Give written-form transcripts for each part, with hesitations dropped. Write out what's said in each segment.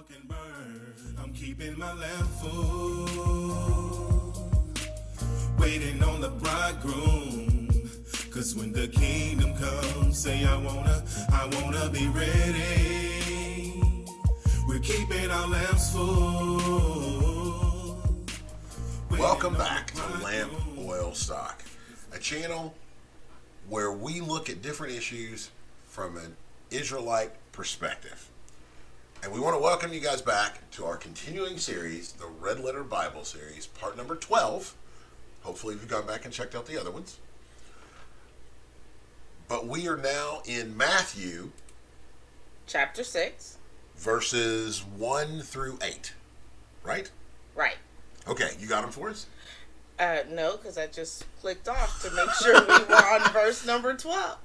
can burn. I'm keeping my lamp full, waiting on the bridegroom. Cause when the kingdom comes, say I wanna be ready. We're keeping our lamps full. Welcome back to Lamp Oil Stock, a channel where we look at different issues from an Israelite perspective. And we want to welcome you guys back to our continuing series, the Red Letter Bible series, part number 12. Hopefully you've gone back and checked out the other ones. But we are now in Matthew chapter 6. Verses 1 through 8. Right? Right. Okay, you got them for us? No, because I just clicked off to make sure we were on verse number 12.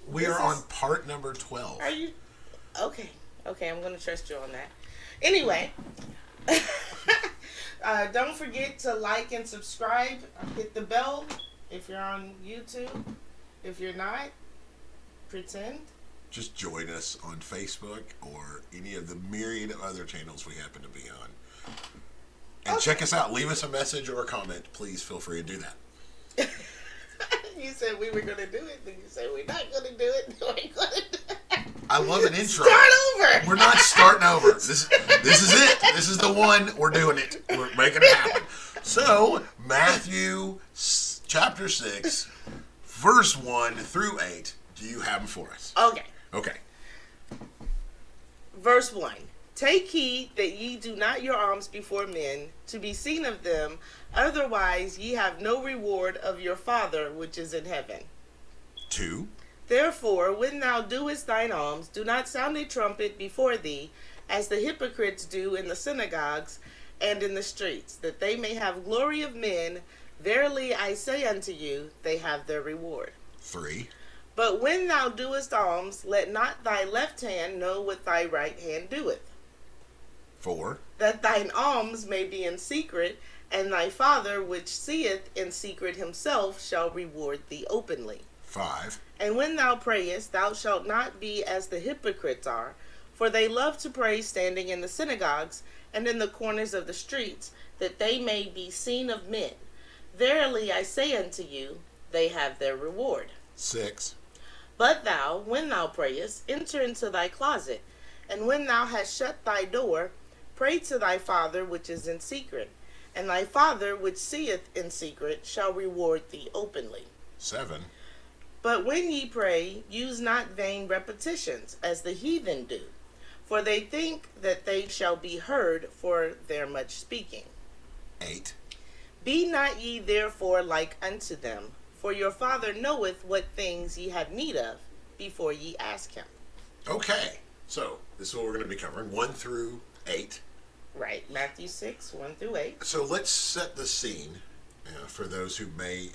We are on part number 12. Are you? Okay, I'm going to trust you on that. Anyway, don't forget to like and subscribe. Hit the bell if you're on YouTube. If you're not, pretend. Just join us on Facebook or any of the myriad of other channels we happen to be on. And check us out. Leave us a message or a comment. Please feel free to do that. You said we were going to do it, then you said we're not going to do it. We're going to do it. I love an intro. Start over. We're not starting over. This is it. This is the one. We're doing it. We're making it happen. So, Matthew chapter 6, verse 1 through 8. Do you have them for us? Okay. Verse 1. Take heed that ye do not your alms before men, to be seen of them, otherwise ye have no reward of your Father which is in heaven. 2. Therefore, when thou doest thine alms, do not sound a trumpet before thee, as the hypocrites do in the synagogues and in the streets, that they may have glory of men. Verily I say unto you, they have their reward. 3. But when thou doest alms, let not thy left hand know what thy right hand doeth. 4. That thine alms may be in secret, and thy Father which seeth in secret himself shall reward thee openly. 5. And when thou prayest, thou shalt not be as the hypocrites are, for they love to pray standing in the synagogues and in the corners of the streets, that they may be seen of men. Verily I say unto you, they have their reward. 6. But thou, when thou prayest, enter into thy closet, and when thou hast shut thy door, pray to thy Father which is in secret, and thy Father which seeth in secret shall reward thee openly. 7. But when ye pray, use not vain repetitions, as the heathen do, for they think that they shall be heard for their much speaking. 8. Be not ye therefore like unto them, for your Father knoweth what things ye have need of, before ye ask him. Okay, so this is what we're going to be covering, 1 through 8. Right, Matthew 6, 1 through 8. So let's set the scene for those who may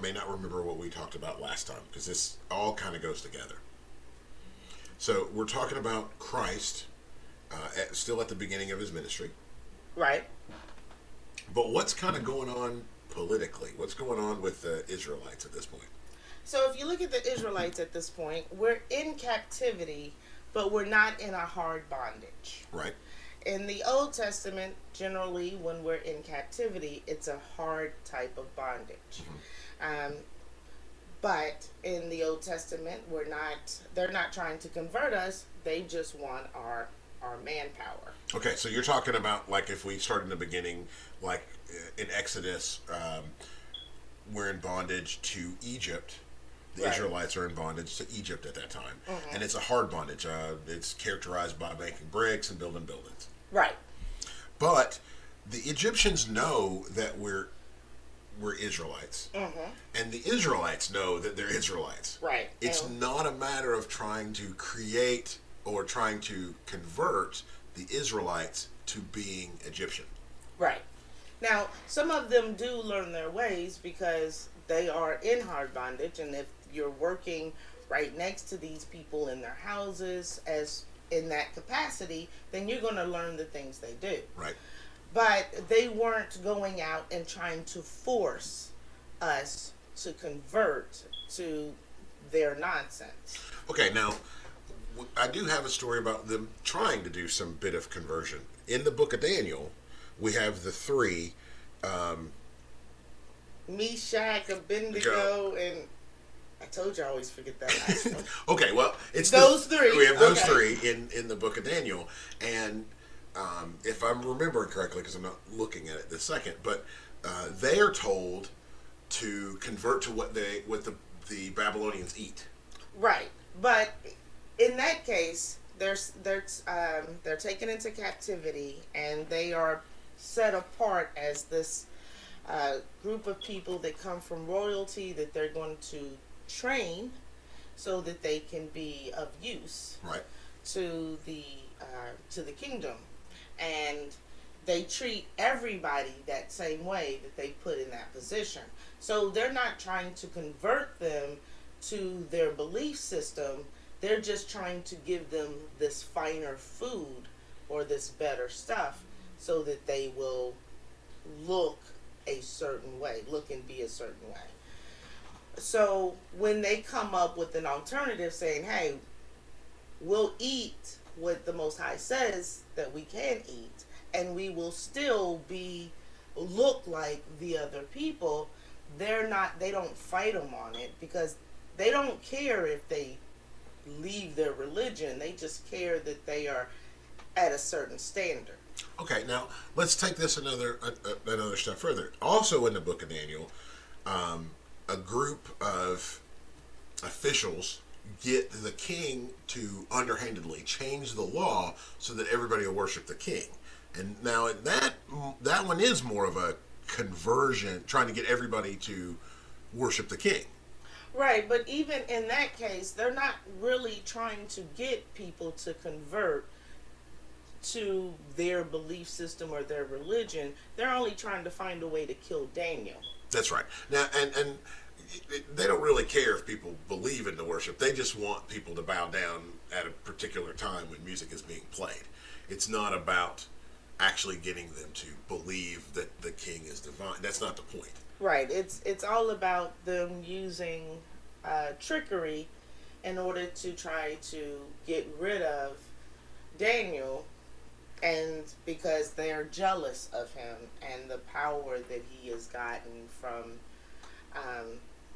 not remember what we talked about last time, because this all kind of goes together. So we're talking about Christ still at the beginning of his ministry. Right. But what's kind of going on politically? What's going on with the Israelites at this point? So if you look at the Israelites at this point, we're in captivity, but we're not in a hard bondage. Right. In the Old Testament, generally, when we're in captivity, it's a hard type of bondage. But in the Old Testament, they're not trying to convert us. They just want our manpower. Okay, so you're talking about, like, if we start in the beginning, like in Exodus, we're in bondage to Egypt. The Right. Israelites are in bondage to Egypt at that time. Mm-hmm. And it's a hard bondage. It's characterized by making bricks and building buildings. Right. But the Egyptians know that we're Israelites. Mm-hmm. And the Israelites know that they're Israelites. Right. It's not a matter of trying to create or trying to convert the Israelites to being Egyptian. Right. Now, some of them do learn their ways because they are in hard bondage, and if you're working right next to these people in their houses as in that capacity, then you're going to learn the things they do. Right. But they weren't going out and trying to force us to convert to their nonsense. Okay, now I do have a story about them trying to do some bit of conversion. In the book of Daniel, we have the three. Meshach, Abednego, and I told you I always forget that last one. Okay, well, it's those three. We have those Okay. three in the book of Daniel, and if I'm remembering correctly, because I'm not looking at it this second, but they are told to convert to what the Babylonians eat. Right, but in that case, they're taken into captivity, and they are set apart as this group of people that come from royalty that they're going to train so that they can be of use Right. to the kingdom, and they treat everybody that same way that they put in that position. So they're not trying to convert them to their belief system. They're just trying to give them this finer food or this better stuff so that they will look a certain way, look and be a certain way. So when they come up with an alternative saying, hey, we'll eat what the Most High says that we can eat, and we will still look like the other people, they don't fight them on it, because they don't care if they leave their religion. They just care that they are at a certain standard. Okay, now let's take this another step further. Also in the book of Daniel, a group of officials get the king to underhandedly change the law so that everybody will worship the king. And now that one is more of a conversion, trying to get everybody to worship the king. Right, but even in that case, they're not really trying to get people to convert to their belief system or their religion. They're only trying to find a way to kill Daniel. That's right. Now, and they don't really care if people believe in the worship. They just want people to bow down at a particular time when music is being played. It's not about actually getting them to believe that the king is divine. That's not the point. Right. It's all about them using trickery in order to try to get rid of Daniel, and because they're jealous of him and the power that he has gotten from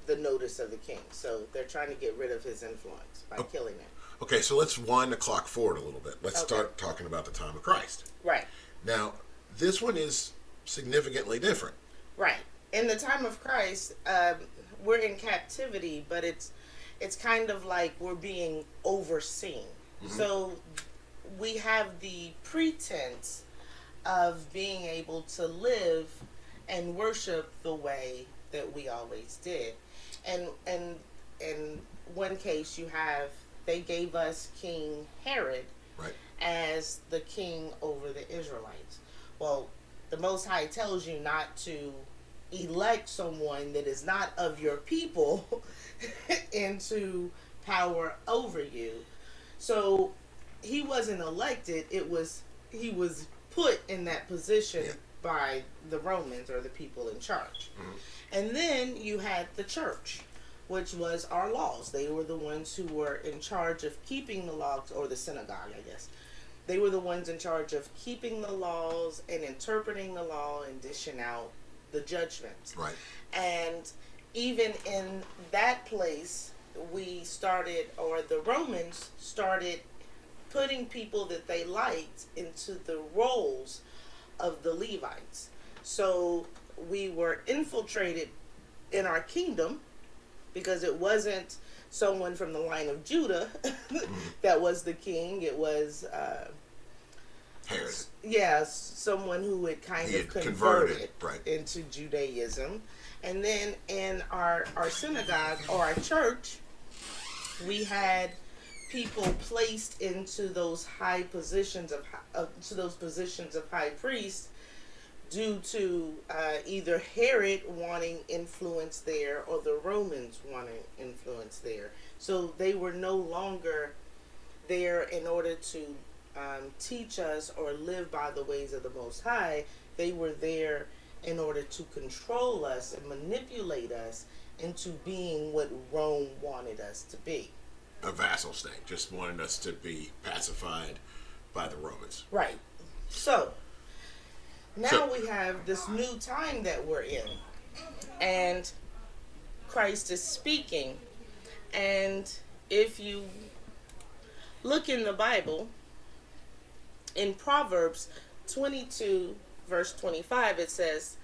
the notice of the king. So they're trying to get rid of his influence by killing him. Okay, so let's wind the clock forward a little bit. Let's Okay. start talking about the time of Christ. Right. Now, this one is significantly different. Right. In the time of Christ, we're in captivity, but it's kind of like we're being overseen. Mm-hmm. So we have the pretense of being able to live and worship the way that we always did. And in one case, they gave us King Herod, Right. as the king over the Israelites. Well, the Most High tells you not to elect someone that is not of your people into power over you. So he wasn't elected. He was put in that position by the Romans, or the people in charge. Mm-hmm. And then you had the church, which was our laws. They were the ones who were in charge of keeping the laws, or the synagogue, I guess. They were the ones in charge of keeping the laws and interpreting the law and dishing out the judgments. Right. And even in that place, the Romans started putting people that they liked into the roles of the Levites. So we were infiltrated in our kingdom, because it wasn't someone from the line of Judah that was the king. It was Herod. Someone who had kind He of had converted right. into Judaism. And then in our synagogue, or our church, we had people placed into those high positions of high priest, due to either Herod wanting influence there, or the Romans wanting influence there. So they were no longer there in order to teach us or live by the ways of the Most High. They were there in order to control us and manipulate us into being what Rome wanted us to be. a vassal state, just wanted us to be pacified by the Romans. Right. So now we have this new time that we're in, and Christ is speaking. And if you look in the Bible, in Proverbs 22 verse 25, it says,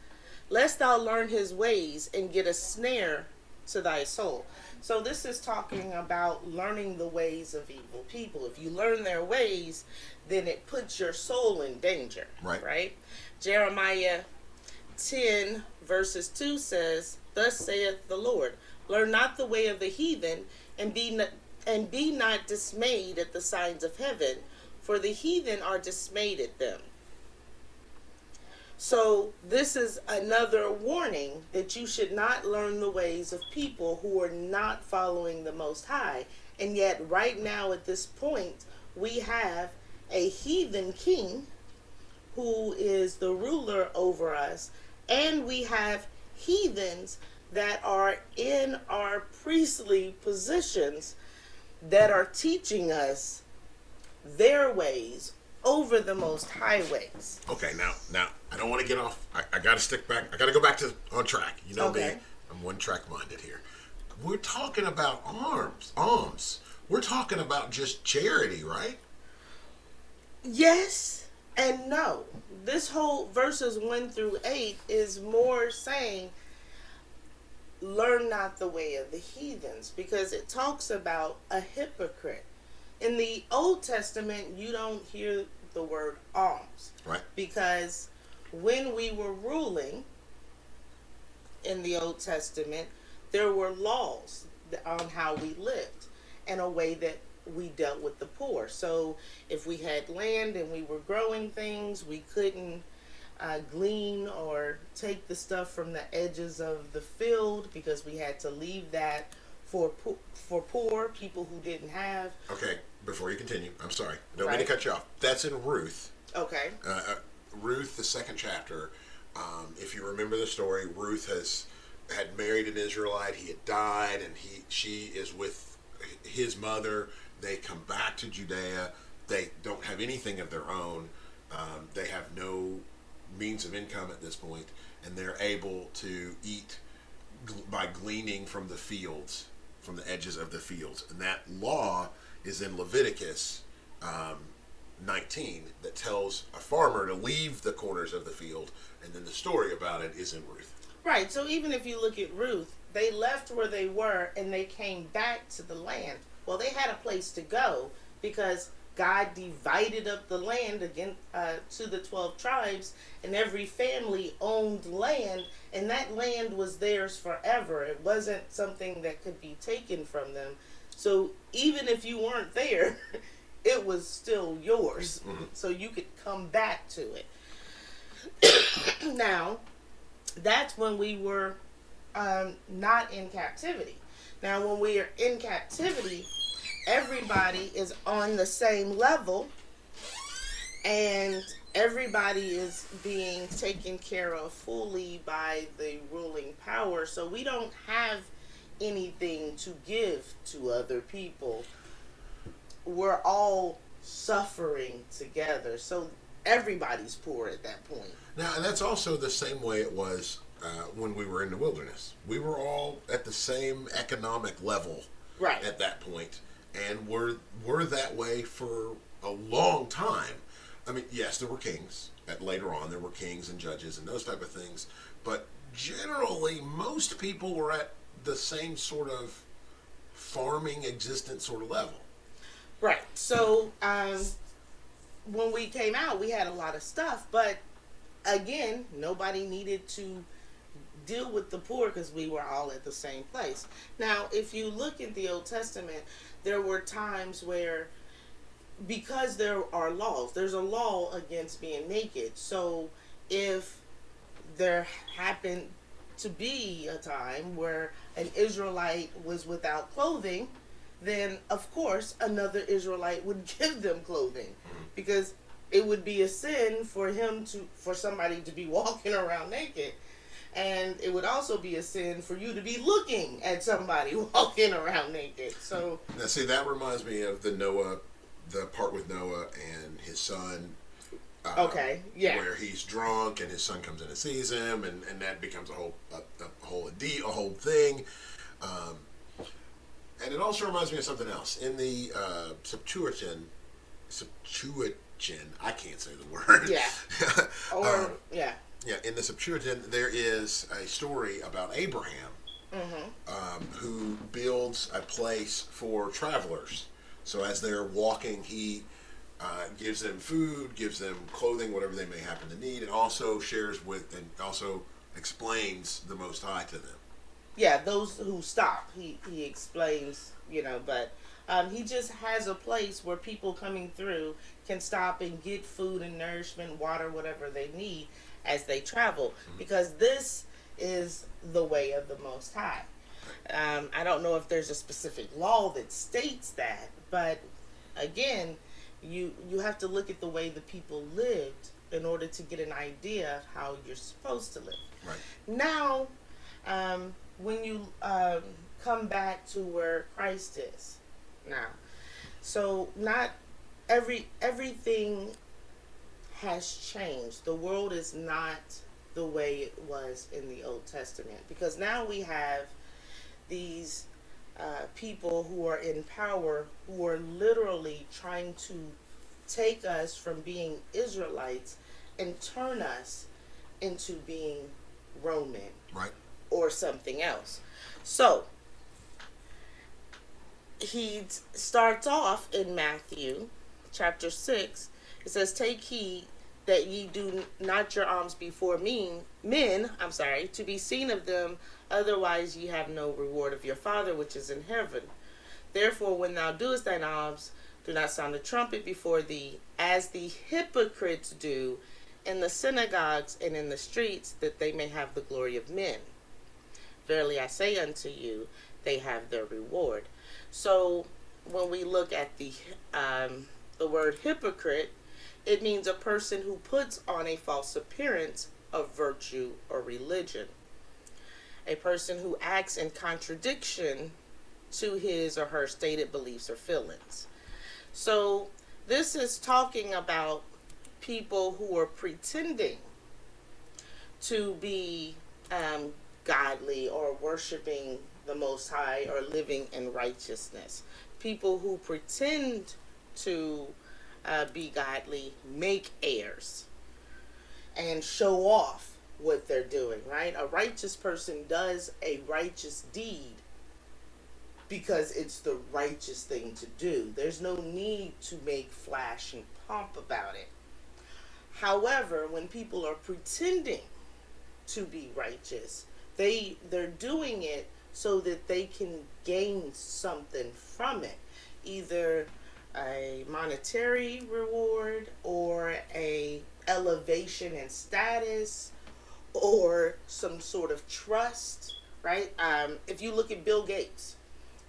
"Lest thou learn his ways and get a snare to thy soul." So this is talking about learning the ways of evil people. If you learn their ways, then it puts your soul in danger. Right? Jeremiah 10 verses 2 says, "Thus saith the Lord, learn not the way of the heathen, and be not dismayed at the signs of heaven, for the heathen are dismayed at them." So this is another warning that you should not learn the ways of people who are not following the Most High. And yet right now at this point, we have a heathen king who is the ruler over us, and we have heathens that are in our priestly positions that are teaching us their ways over the Most High ways. Okay, now I don't want to get off. I got to stick back. I got to go back to on track. You know me. I'm one track minded here. We're talking about alms. We're talking about just charity, right? Yes and no. This whole verses 1 through 8 is more saying, learn not the way of the heathens, because it talks about a hypocrite. In the Old Testament, you don't hear the word alms. Right. Because when we were ruling in the Old Testament, there were laws on how we lived and a way that we dealt with the poor. So if we had land and we were growing things, we couldn't glean or take the stuff from the edges of the field, because we had to leave that for poor people who didn't have. Okay, before you continue, I'm sorry. I don't mean to cut you off. That's in Ruth. Okay. Ruth, the 2nd chapter. If you remember the story, Ruth had married an Israelite. He had died, and she is with his mother. They come back to Judea. They don't have anything of their own. They have no means of income at this point, and they're able to eat by gleaning from the fields, from the edges of the fields. And that law is in Leviticus 19 that tells a farmer to leave the corners of the field, and then the story about it is in Ruth. Right, so even if you look at Ruth, they left where they were and they came back to the land. Well, they had a place to go because God divided up the land again to the 12 tribes, and every family owned land, and that land was theirs forever. It wasn't something that could be taken from them. So even if you weren't there, it was still yours. Mm-hmm. So you could come back to it. Now, that's when we were not in captivity. Now, when we are in captivity, everybody is on the same level, and everybody is being taken care of fully by the ruling power. So we don't have anything to give to other people. We're all suffering together. So everybody's poor at that point. Now, and that's also the same way it was when we were in the wilderness. We were all at the same economic level at that point. And we're that way for a long time. I mean, yes, there were kings. Later on, there were kings and judges and those type of things. But generally, most people were at the same sort of farming existence sort of level. Right. So when we came out, we had a lot of stuff. But again, nobody needed to deal with the poor because we were all at the same place. Now, if you look at the Old Testament, there were times where, because there are laws, there's a law against being naked. So if there happened to be a time where an Israelite was without clothing, then of course another Israelite would give them clothing, because it would be a sin for somebody to be walking around naked. And it would also be a sin for you to be looking at somebody walking around naked. So Now, see, that reminds me of the part with Noah and his son. Okay, yeah. Where he's drunk and his son comes in and sees him, and that becomes a whole thing. And it also reminds me of something else. In the Septuagint, I can't say the word. Yeah. Or, yeah. Yeah, in the Septuagint, there is a story about Abraham, who builds a place for travelers. So as they're walking, he gives them food, gives them clothing, whatever they may happen to need, and also shares with and also explains the Most High to them. Yeah, those who stop, he explains, but he just has a place where people coming through can stop and get food and nourishment, water, whatever they need as they travel, because this is the way of the Most High. I don't know if there's a specific law that states that, but again, you have to look at the way the people lived in order to get an idea of how you're supposed to live. Right. Now, when you come back to where Christ is now, so not everything has changed. The world is not the way it was in the Old Testament, because now we have these people who are in power, who are literally trying to take us from being Israelites and turn us into being Roman, right, or something else. So he starts off in Matthew chapter 6. It says, "Take heed that ye do not your alms before men, to be seen of them, otherwise ye have no reward of your Father which is in heaven. Therefore, when thou doest thine alms, do not sound the trumpet before thee, as the hypocrites do in the synagogues and in the streets, that they may have the glory of men. Verily I say unto you, they have their reward." So when we look at the word hypocrite, it means a person who puts on a false appearance of virtue or religion. A person who acts in contradiction to his or her stated beliefs or feelings. So this is talking about people who are pretending to be godly or worshiping the Most High or living in righteousness. People who pretend to be godly make airs and show off what they're doing, right? A righteous person does a righteous deed because it's the righteous thing to do. There's no need to make flash and pomp about it. However, when people are pretending to be righteous, they're doing it so that they can gain something from it, either a monetary reward or a elevation in status or some sort of trust, right? If you look at Bill Gates,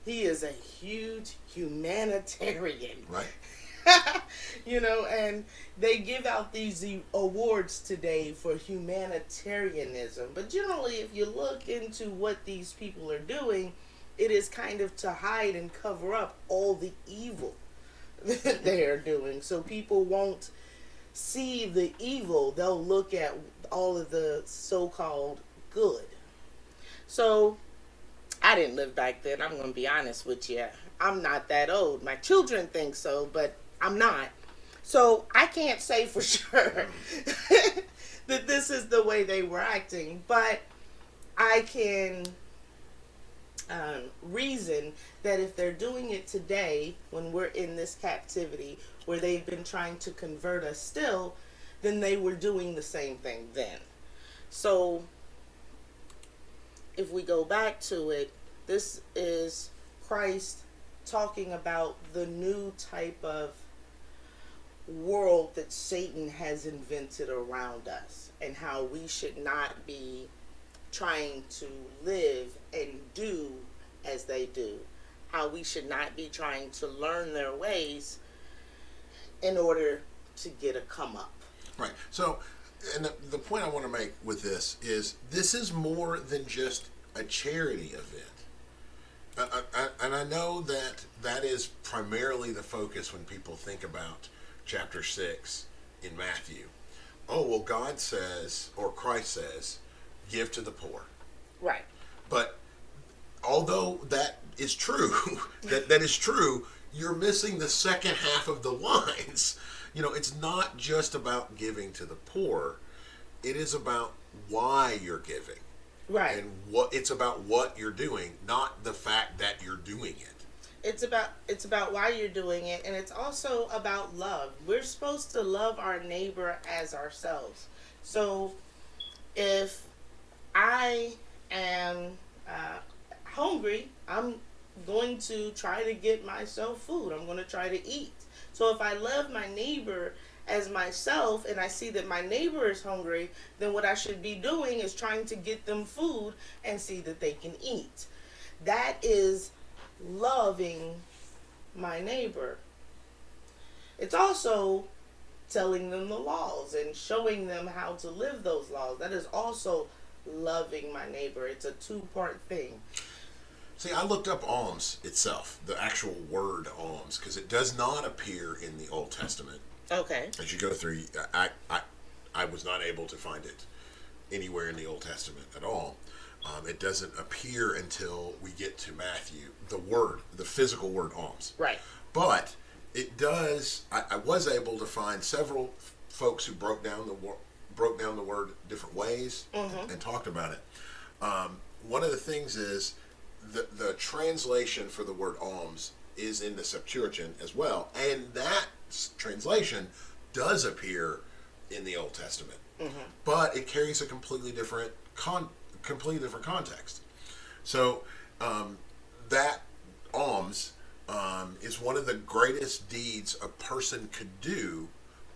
he is a huge humanitarian, right? And they give out these awards today for humanitarianism. But generally, if you look into what these people are doing, it is kind of to hide and cover up all the evil that they are doing. So people won't see the evil. They'll look at all of the so-called good. So I didn't live back then. I'm going to be honest with you. I'm not that old. My children think so, but I'm not. So I can't say for sure that this is the way they were acting, but I can reason that if they're doing it today, when we're in this captivity where they've been trying to convert us still, then they were doing the same thing then. So if we go back to it, this is Christ talking about the new type of world that Satan has invented around us, and how we should not be trying to live and do as they do. How we should not be trying to learn their ways in order to get a come up. Right. So and the point I want to make with this is more than just a charity event. And I know that is primarily the focus when people think about chapter 6 in Matthew. Oh, well, God says, or Christ says, give to the poor. Right. But although that is true, that is true, you're missing the second half of the lines. It's not just about giving to the poor. It is about why you're giving. Right. And it's about what you're doing, not the fact that you're doing it. It's about why you're doing it, and it's also about love. We're supposed to love our neighbor as ourselves. So if I am hungry, I'm going to try to get myself food. I'm going to try to eat. So if I love my neighbor as myself and I see that my neighbor is hungry, then what I should be doing is trying to get them food and see that they can eat. That is loving my neighbor. It's also telling them the laws and showing them how to live those laws. That is also loving my neighbor. It's a two-part thing. See, I looked up alms itself, the actual word alms, because it does not appear in the Old Testament. Okay. As you go through, I was not able to find it anywhere in the Old Testament at all. It doesn't appear until we get to Matthew, the physical word alms. Right. But it does. I was able to find several folks who broke down the word different ways and talked about it. One of the things is the translation for the word alms is in the Septuagint as well, and that translation does appear in the Old Testament, but it carries a completely different context. So that alms is one of the greatest deeds a person could do,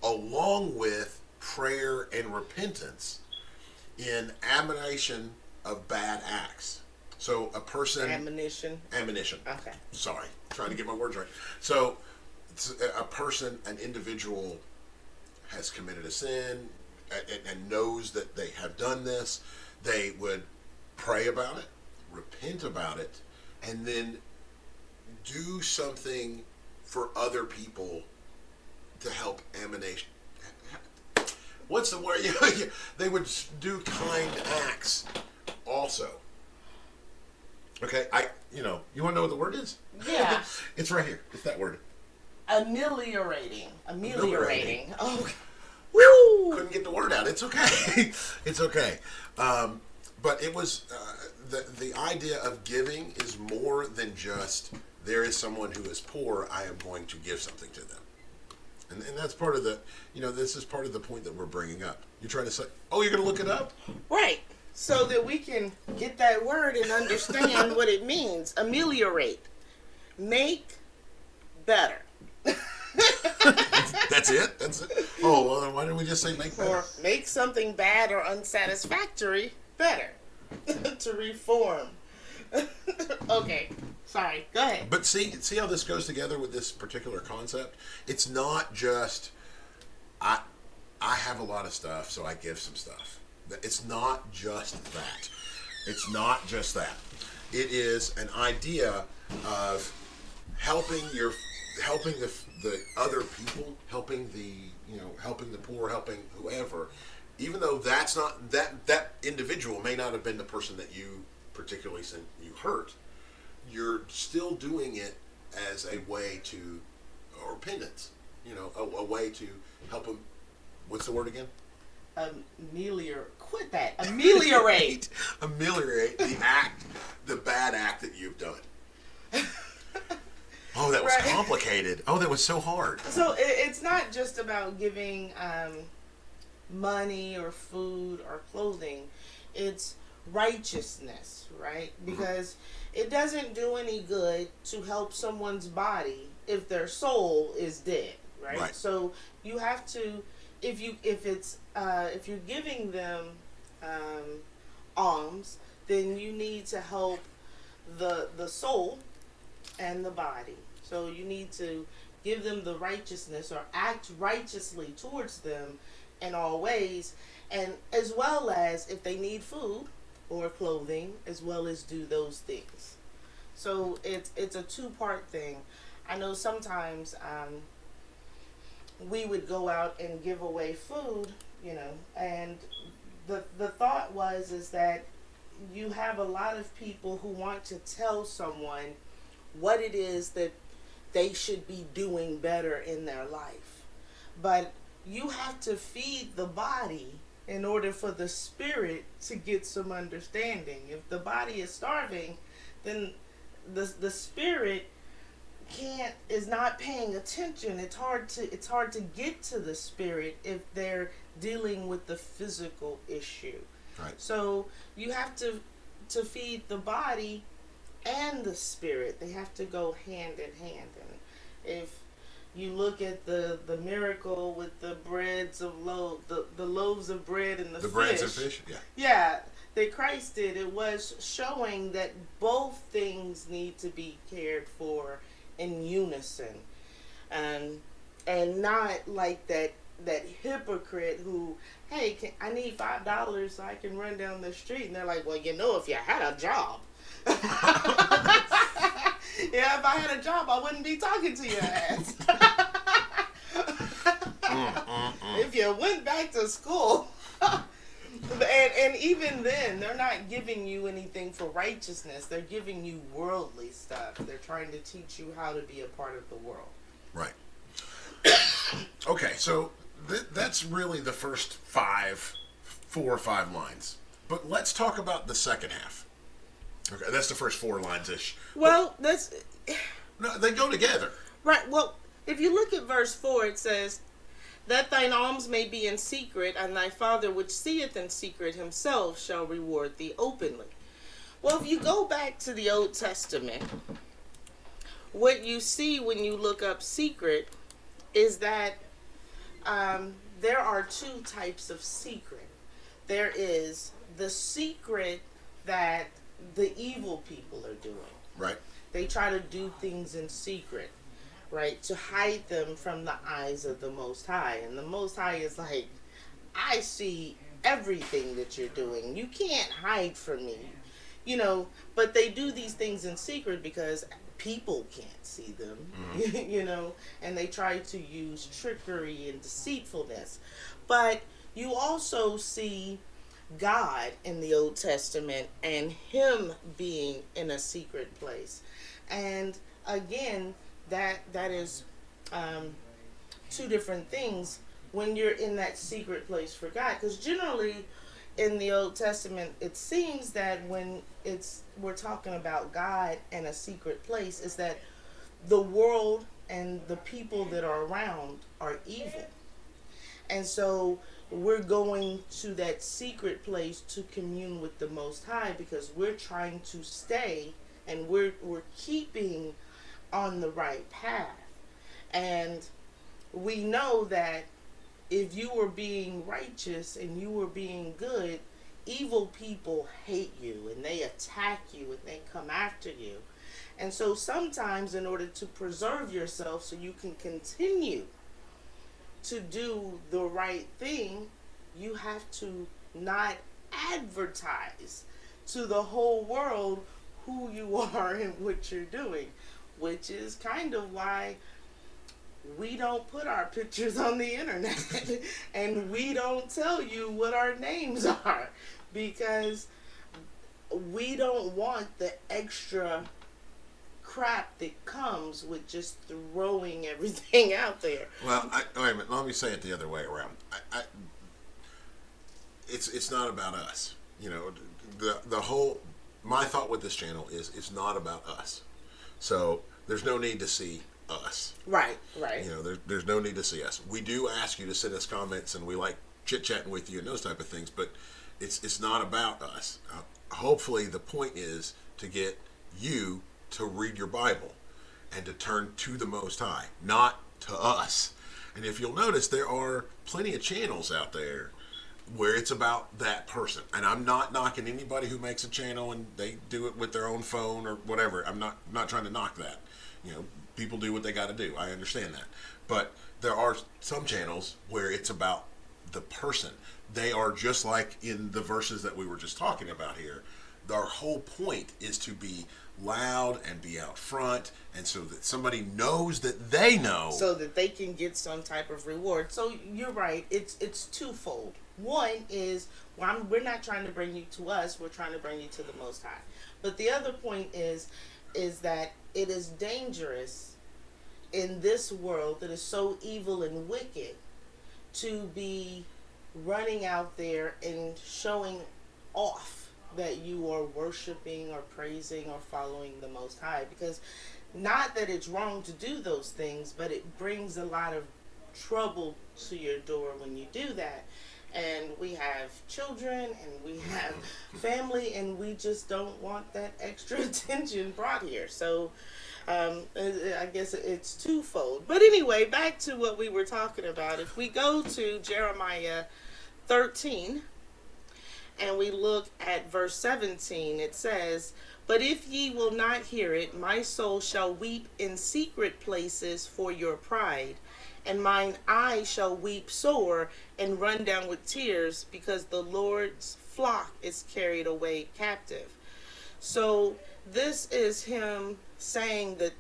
along with prayer and repentance in admonition of bad acts. So a person... Admonition. Okay. Sorry, trying to get my words right. So a person, an individual has committed a sin and knows that they have done this. They would pray about it, repent about it, and then do something for other people to help admonition. What's the word? They would do kind acts also. Okay, you want to know what the word is? Yeah. It's right here. It's that word. Ameliorating. Oh. Woo! Couldn't get the word out. It's okay. It's okay. But it was the idea of giving is more than just there is someone who is poor. I am going to give something to them, and that's part of the this is part of the point that we're bringing up. You're trying to say, oh, you're going to look it up, right? So that we can get that word and understand what it means. Ameliorate, make better. That's it? That's it? Oh, well, then why didn't we just say make better? Or make something bad or unsatisfactory better. To reform. Okay, sorry, go ahead. But see how this goes together with this particular concept? It's not just, I have a lot of stuff, so I give some stuff. It's not just that. It's not just that. It is an idea of helping the other people, helping the poor, helping whoever, even though that's not that individual may not have been the person that you particularly hurt. You're still doing it as a way to, or penance, a way to help them. What's the word again? Quit that. Ameliorate. Ameliorate the bad act that you've done. Oh, that was complicated. Oh, that was so hard. So it's not just about giving money or food or clothing. It's righteousness, right? Because it doesn't do any good to help someone's body if their soul is dead, right? So you have to, if you're giving them alms, then you need to help the soul and the body. So you need to give them the righteousness or act righteously towards them in all ways, and as well as if they need food or clothing, as well as do those things. So it's a two-part thing. I know sometimes we would go out and give away food, and the thought is that you have a lot of people who want to tell someone what it is that they should be doing better in their life. But you have to feed the body in order for the spirit to get some understanding. If the body is starving, then the spirit is not paying attention. It's hard to get to the spirit if they're dealing with the physical issue. Right. So you have to feed the body and the spirit. They have to go hand in hand. And if you look at the miracle with the breads of the loaves of bread and the fish. Breads and fish, yeah. Yeah, that Christ did, it was showing that both things need to be cared for in unison. And not like that hypocrite who, hey, I need $5 so I can run down the street. And they're like, well, if you had a job. Yeah, if I had a job, I wouldn't be talking to your ass. If you went back to school. And even then, they're not giving you anything for righteousness. They're giving you worldly stuff. They're trying to teach you how to be a part of the world. Right. Okay, so that's really the first 4 or 5 lines. But let's talk about the second half. Okay, that's the first 4 lines-ish. Well, No, they go together. Right, well, if you look at verse 4, it says, that thine alms may be in secret, and thy Father which seeth in secret himself shall reward thee openly. Well, if you go back to the Old Testament, what you see when you look up secret is that there are 2 types of secret. There is the secret that the evil people are doing. Right. They try to do things in secret, right? To hide them from the eyes of the Most High. And the Most High is like, I see everything that you're doing. You can't hide from me. But they do these things in secret because people can't see them, and they try to use trickery and deceitfulness. But you also see God in the Old Testament and him being in a secret place. And again, that is 2 different things when you're in that secret place for God. Because generally in the Old Testament, it seems that when we're talking about God and a secret place, is that the world and the people that are around are evil. And so we're going to that secret place to commune with the Most High because we're trying to stay and we're keeping on the right path. And we know that if you were being righteous and you were being good, evil people hate you and they attack you and they come after you. And so sometimes in order to preserve yourself so you can continue to do the right thing, you have to not advertise to the whole world who you are and what you're doing, which is kind of why we don't put our pictures on the internet and we don't tell you what our names are because we don't want the extra crap that comes with just throwing everything out there. Well, wait a minute. Let me say it the other way around. It's not about us. The whole. My thought with this channel is it's not about us. So there's no need to see us. Right. There's no need to see us. We do ask you to send us comments, and we like chit-chatting with you and those type of things, but it's not about us. Hopefully the point is to get you to read your Bible and to turn to the Most High, not to us. And if you'll notice, there are plenty of channels out there where it's about that person. And I'm not knocking anybody who makes a channel and they do it with their own phone or whatever. I'm not trying to knock that. People do what they got to do. I understand that. But there are some channels where it's about the person. They are just like in the verses that we were just talking about here. Our whole point is to be loud and be out front, and so that somebody knows that they know, so that they can get some type of reward. So you're right. It's twofold. One is, we're not trying to bring you to us. We're trying to bring you to the Most High. But the other point is that it is dangerous in this world that is so evil and wicked to be running out there and showing off that you are worshiping or praising or following the Most High. Because not that it's wrong to do those things, but it brings a lot of trouble to your door when you do that. And we have children and we have family, and we just don't want that extra attention brought here. So I guess it's twofold. But anyway, back to what we were talking about. If we go to Jeremiah 13 and we look at verse 17, it says, "But if ye will not hear it, my soul shall weep in secret places for your pride, and mine eye shall weep sore and run down with tears, because the Lord's flock is carried away captive." So this is him saying that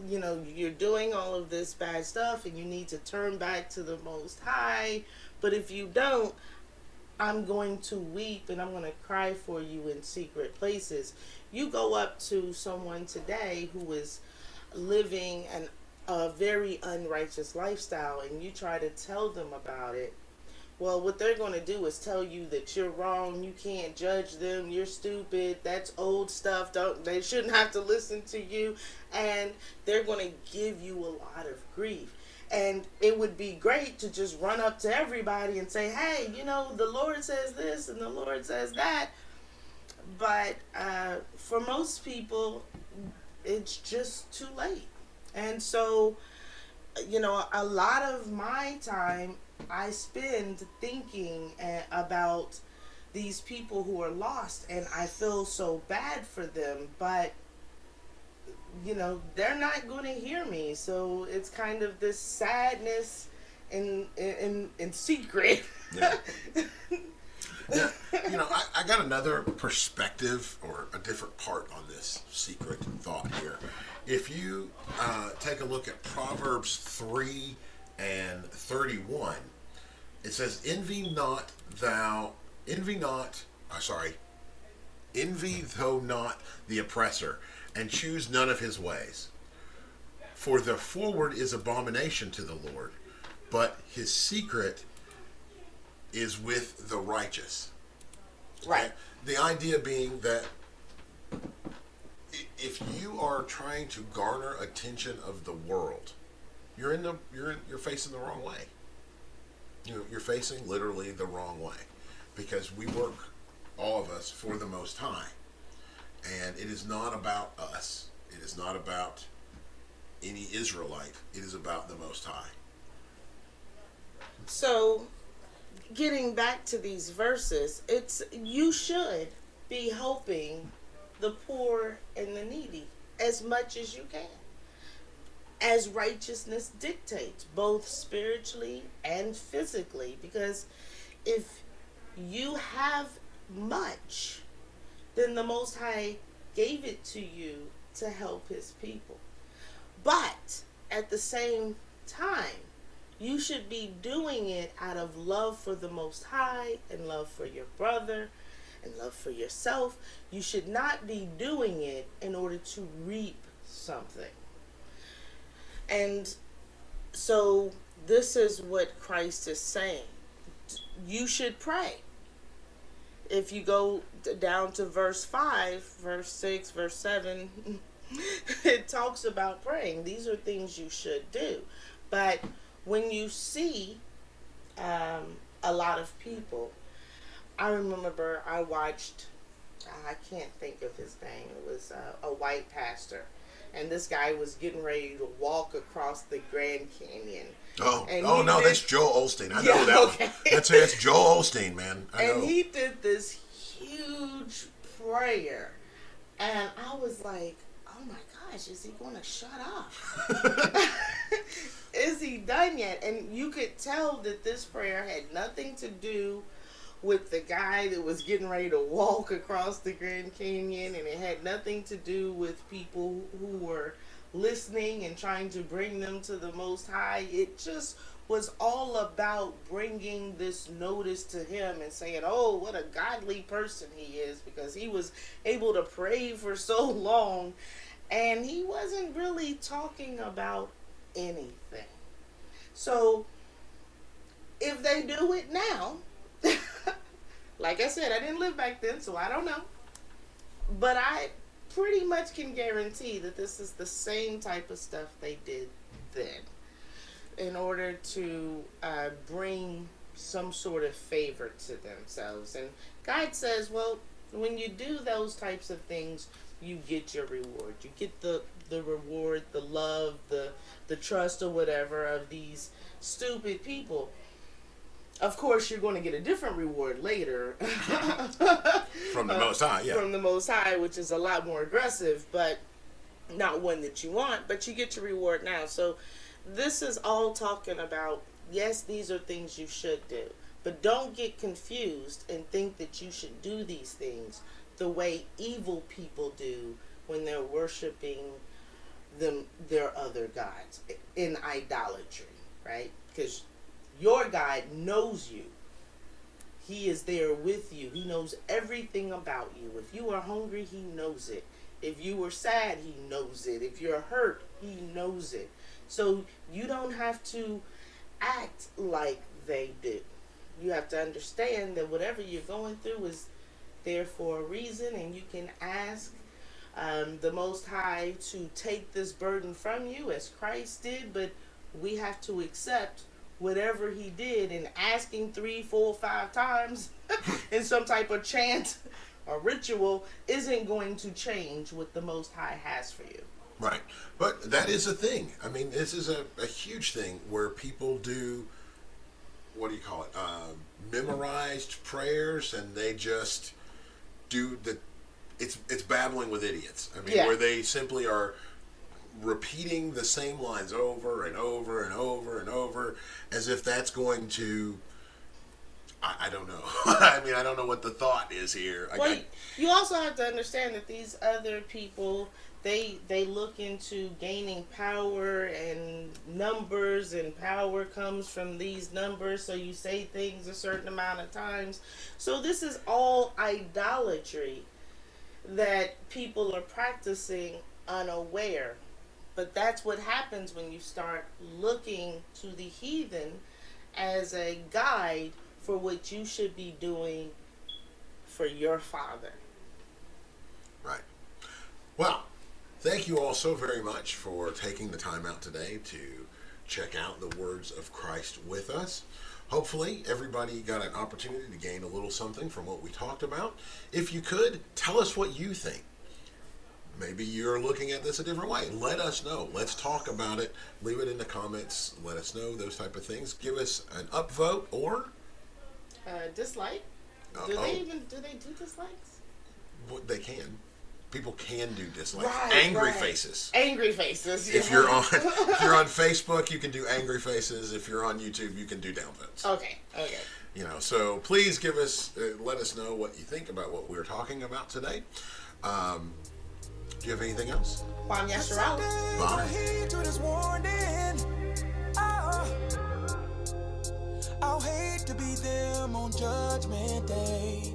you're doing all of this bad stuff and you need to turn back to the Most High. But if you don't, I'm going to weep and I'm going to cry for you in secret places. You go up to someone today who is living a very unrighteous lifestyle and you try to tell them about it. Well, what they're going to do is tell you that you're wrong, you can't judge them, you're stupid, that's old stuff, they shouldn't have to listen to you, and they're going to give you a lot of grief. And it would be great to just run up to everybody and say, hey, the Lord says this and the Lord says that. But for most people, it's just too late. And so, a lot of my time I spend thinking about these people who are lost, and I feel so bad for them, but they're not going to hear me. So it's kind of this sadness in secret. Yeah. Now, I got another perspective or a different part on this secret thought here. If you take a look at Proverbs 3 and 31, it says, envy though not the oppressor, and choose none of his ways. For the forward is abomination to the Lord, but his secret is with the righteous. Right. The idea being that if you are trying to garner attention of the world, you're facing the wrong way. You're facing literally the wrong way, because we work, all of us, for the Most High, and it is not about us. It is not about any Israelite. It is about the Most High. So, getting back to these verses, you should be helping the poor and the needy as much as you can, as righteousness dictates, both spiritually and physically. Because if you have much, then the Most High gave it to you to help his people. But at the same time, you should be doing it out of love for the Most High and love for your brother and love for yourself. You should not be doing it in order to reap something. And so this is what Christ is saying. You should pray. If you go down to verse 5, verse 6, verse 7, it talks about praying. These are things you should do. But when you see a lot of people, I remember I watched, I can't think of his name, it was a white pastor. And this guy was getting ready to walk across the Grand Canyon. That's Joel Osteen. I know that okay. one. That's Joel Osteen, man. I know. And he did this huge prayer. And I was like, oh my gosh, is he going to shut up? Is he done yet? And you could tell that this prayer had nothing to do with the guy that was getting ready to walk across the Grand Canyon, and it had nothing to do with people who were listening and trying to bring them to the Most High. It just was all about bringing this notice to him and saying, oh, what a godly person he is, because he was able to pray for so long, and he wasn't really talking about anything. So if they do it now, like I said, I didn't live back then, so I don't know. But I pretty much can guarantee that this is the same type of stuff they did then in order to bring some sort of favor to themselves. And God says, well, when you do those types of things, you get your reward. You get the reward, the love, the trust or whatever of these stupid people. Of course, you're going to get a different reward later. From the Most High, yeah. From the Most High, which is a lot more aggressive, but not one that you want, but you get your reward now. So this is all talking about, yes, these are things you should do, but don't get confused and think that you should do these things the way evil people do when they're worshiping their other gods in idolatry, right? Because your God knows you. He is there with you. He knows everything about you. If you are hungry, he knows it. If you were sad, he knows it. If you're hurt, he knows it. So you don't have to act like they do. You have to understand that whatever you're going through is there for a reason, and you can ask the Most High to take this burden from you as Christ did, but we have to accept whatever he did, and asking 3, 4, 5 times in some type of chant or ritual isn't going to change what the Most High has for you. Right. But that is a thing. I mean, this is a huge thing where people do, what do you call it, memorized prayers, and they just do it's babbling with idiots. I mean, Yeah. where they simply are repeating the same lines over and over and over and over as if that's going to, I don't know. I mean, I don't know what the thought is here. Well, you also have to understand that these other people, they look into gaining power and numbers, and power comes from these numbers, so you say things a certain amount of times. So this is all idolatry that people are practicing unaware. But that's what happens when you start looking to the heathen as a guide for what you should be doing for your Father. Right. Well, thank you all so very much for taking the time out today to check out the words of Christ with us. Hopefully, everybody got an opportunity to gain a little something from what we talked about. If you could, tell us what you think. Maybe you're looking at this a different way. Let us know. Let's talk about it. Leave it in the comments. Let us know those type of things. Give us an upvote or Dislike. Do they do dislikes? Well, they can. People can do dislikes. Right, angry faces. Angry faces. If you're on Facebook, you can do angry faces. If you're on YouTube, you can do downvotes. Okay. You know, so please give us, let us know what you think about what we're talking about today. Do you have anything else? Kwam Yasharala. Bye. I'll hate to be them on Judgment Day.